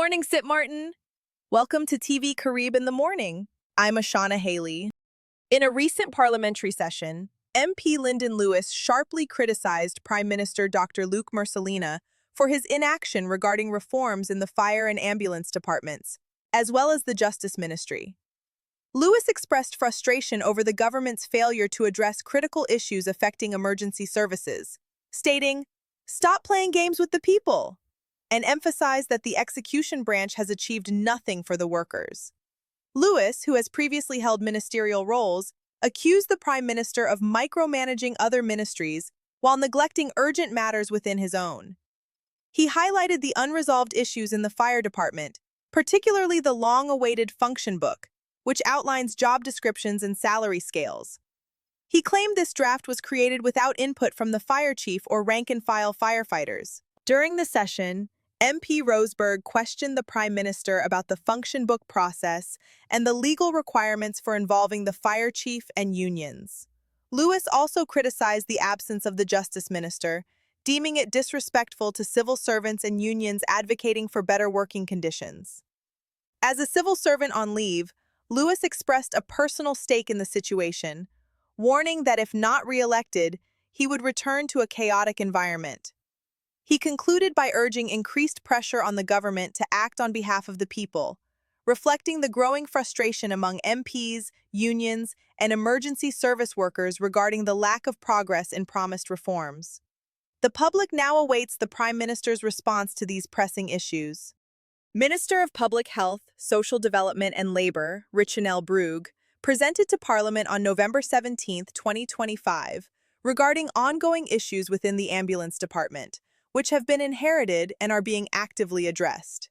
morning, Sip Martin. Welcome to TVCARiB In The Morning. I'm Ashana Haley. In a recent parliamentary session, MP Lyndon Lewis sharply criticized Prime Minister Dr. Luke Mercelina for his inaction regarding reforms in the fire and ambulance departments, as well as the Justice Ministry. Lewis expressed frustration over the government's failure to address critical issues affecting emergency services, stating, "Stop playing games with the people," and emphasized that the execution branch has achieved nothing for the workers. Lewis, who has previously held ministerial roles, accused the Prime Minister of micromanaging other ministries while neglecting urgent matters within his own. He highlighted the unresolved issues in the fire department, particularly the long-awaited function book, which outlines job descriptions and salary scales. He claimed this draft was created without input from the fire chief or rank-and-file firefighters. During the session, MP Roseberg questioned the Prime Minister about the function book process and the legal requirements for involving the fire chief and unions. Lewis also criticized the absence of the Justice Minister, deeming it disrespectful to civil servants and unions advocating for better working conditions. As a civil servant on leave, Lewis expressed a personal stake in the situation, warning that if not re-elected, he would return to a chaotic environment. He concluded by urging increased pressure on the government to act on behalf of the people, reflecting the growing frustration among MPs, unions, and emergency service workers regarding the lack of progress in promised reforms. The public now awaits the Prime Minister's response to these pressing issues. Minister of Public Health, Social Development and Labor, Richanelle Brugge, presented to Parliament on November 17, 2025, regarding ongoing issues within the ambulance department, which have been inherited and are being actively addressed.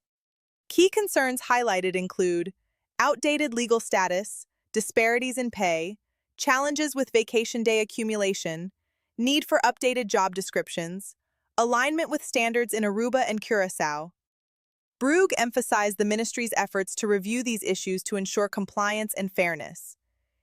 Key concerns highlighted include outdated legal status, disparities in pay, challenges with vacation day accumulation, need for updated job descriptions, alignment with standards in Aruba and Curaçao. Brugge emphasized the ministry's efforts to review these issues to ensure compliance and fairness.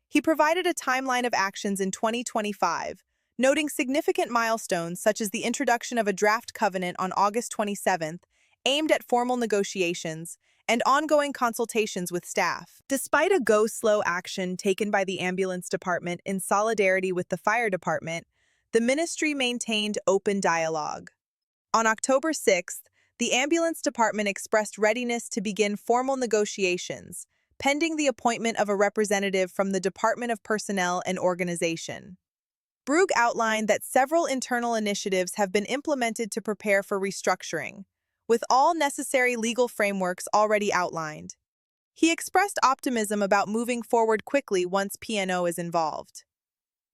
He provided a timeline of actions in 2025, noting significant milestones such as the introduction of a draft covenant on August 27th, aimed at formal negotiations, and ongoing consultations with staff. Despite a go-slow action taken by the ambulance department in solidarity with the fire department, the ministry maintained open dialogue. On October 6th, the ambulance department expressed readiness to begin formal negotiations, pending the appointment of a representative from the Department of Personnel and Organization. Brugge outlined that several internal initiatives have been implemented to prepare for restructuring, with all necessary legal frameworks already outlined. He expressed optimism about moving forward quickly once P&O is involved.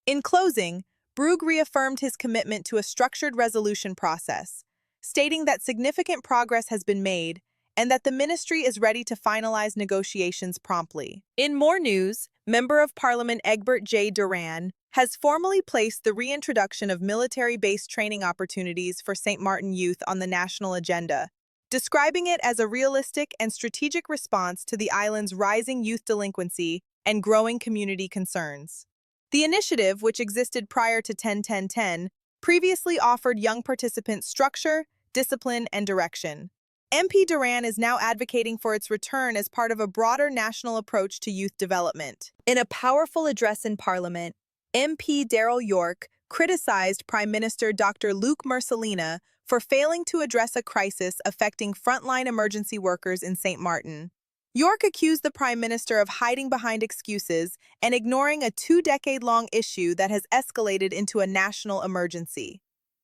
In closing, Brugge reaffirmed his commitment to a structured resolution process, stating that significant progress has been made and that the ministry is ready to finalize negotiations promptly. In more news, Member of Parliament Egbert J. Duran has formally placed the reintroduction of military-based training opportunities for St. Martin youth on the national agenda, describing it as a realistic and strategic response to the island's rising youth delinquency and growing community concerns. The initiative, which existed prior to 10-10-10, previously offered young participants structure, discipline, and direction. MP Duran is now advocating for its return as part of a broader national approach to youth development. In a powerful address in Parliament, MP Daryl York criticized Prime Minister Dr. Luke Mercelina for failing to address a crisis affecting frontline emergency workers in St. Martin. York accused the Prime Minister of hiding behind excuses and ignoring a two-decade-long issue that has escalated into a national emergency.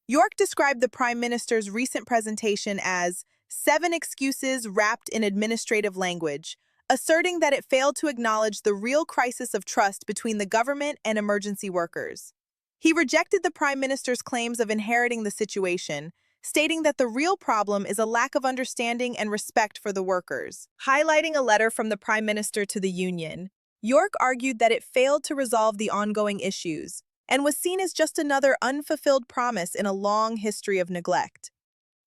York described the Prime Minister's recent presentation as 7 excuses wrapped in administrative language, asserting that it failed to acknowledge the real crisis of trust between the government and emergency workers. He rejected the Prime Minister's claims of inheriting the situation, stating that the real problem is a lack of understanding and respect for the workers. Highlighting a letter from the Prime Minister to the union, York argued that it failed to resolve the ongoing issues and was seen as just another unfulfilled promise in a long history of neglect.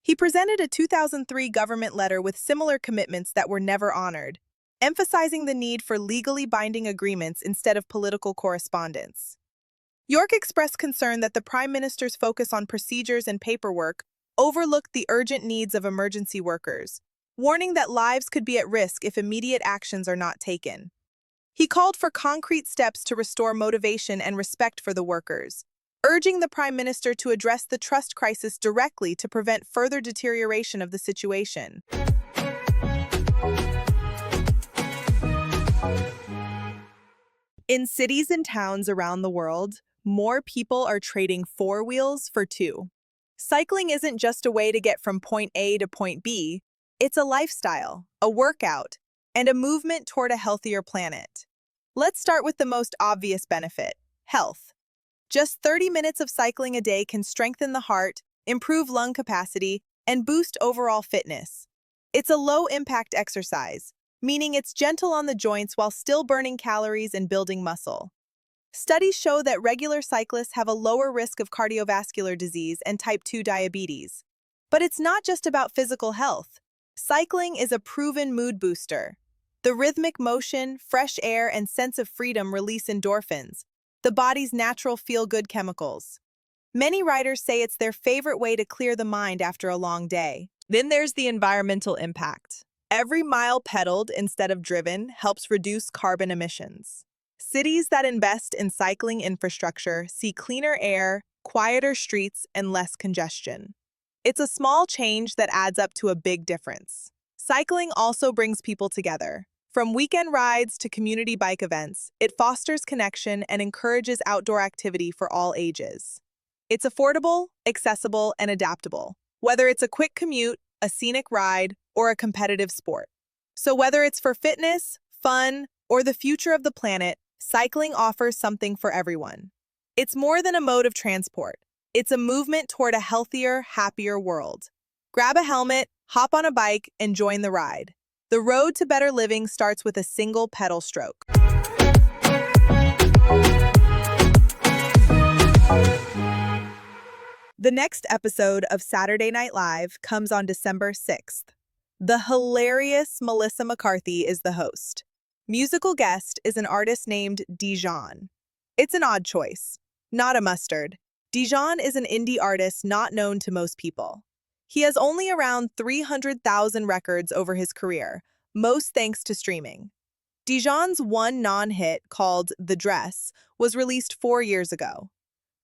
He presented a 2003 government letter with similar commitments that were never honored, emphasizing the need for legally binding agreements instead of political correspondence. York expressed concern that the Prime Minister's focus on procedures and paperwork overlooked the urgent needs of emergency workers, warning that lives could be at risk if immediate actions are not taken. He called for concrete steps to restore motivation and respect for the workers, urging the Prime Minister to address the trust crisis directly to prevent further deterioration of the situation. In cities and towns around the world, more people are trading four wheels for two. Cycling isn't just a way to get from point A to point B, it's a lifestyle, a workout, and a movement toward a healthier planet. Let's start with the most obvious benefit: health. Just 30 minutes of cycling a day can strengthen the heart, improve lung capacity, and boost overall fitness. It's a low-impact exercise, meaning it's gentle on the joints while still burning calories and building muscle. Studies show that regular cyclists have a lower risk of cardiovascular disease and type 2 diabetes. But it's not just about physical health. Cycling is a proven mood booster. The rhythmic motion, fresh air, and sense of freedom release endorphins, the body's natural feel-good chemicals. Many riders say it's their favorite way to clear the mind after a long day. Then there's the environmental impact. Every mile pedaled instead of driven helps reduce carbon emissions. Cities that invest in cycling infrastructure see cleaner air, quieter streets, and less congestion. It's a small change that adds up to a big difference. Cycling also brings people together. From weekend rides to community bike events, it fosters connection and encourages outdoor activity for all ages. It's affordable, accessible, and adaptable, whether it's a quick commute, a scenic ride, or a competitive sport. So whether it's for fitness, fun, or the future of the planet, cycling offers something for everyone. It's more than a mode of transport. It's a movement toward a healthier, happier world. Grab a helmet, hop on a bike, and join the ride. The road to better living starts with a single pedal stroke. The next episode of Saturday Night Live comes on December 6th. The hilarious Melissa McCarthy is the host. Musical guest is an artist named Dijon. It's an odd choice, not a mustard. Dijon is an indie artist not known to most people. He has only around 300,000 records over his career, most thanks to streaming. Dijon's one non-hit, called The Dress, was released 4 years ago.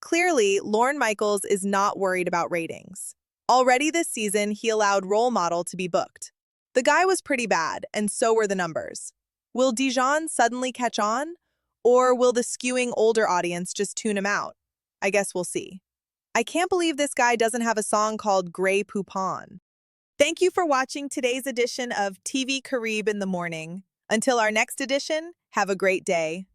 Clearly, Lorne Michaels is not worried about ratings. Already this season, he allowed Role Model to be booked. The guy was pretty bad, and so were the numbers. Will Dijon suddenly catch on? Or will the skewing older audience just tune him out? I guess we'll see. I can't believe this guy doesn't have a song called Grey Poupon. Thank you for watching today's edition of TVCARiB In The Morning. Until our next edition, have a great day.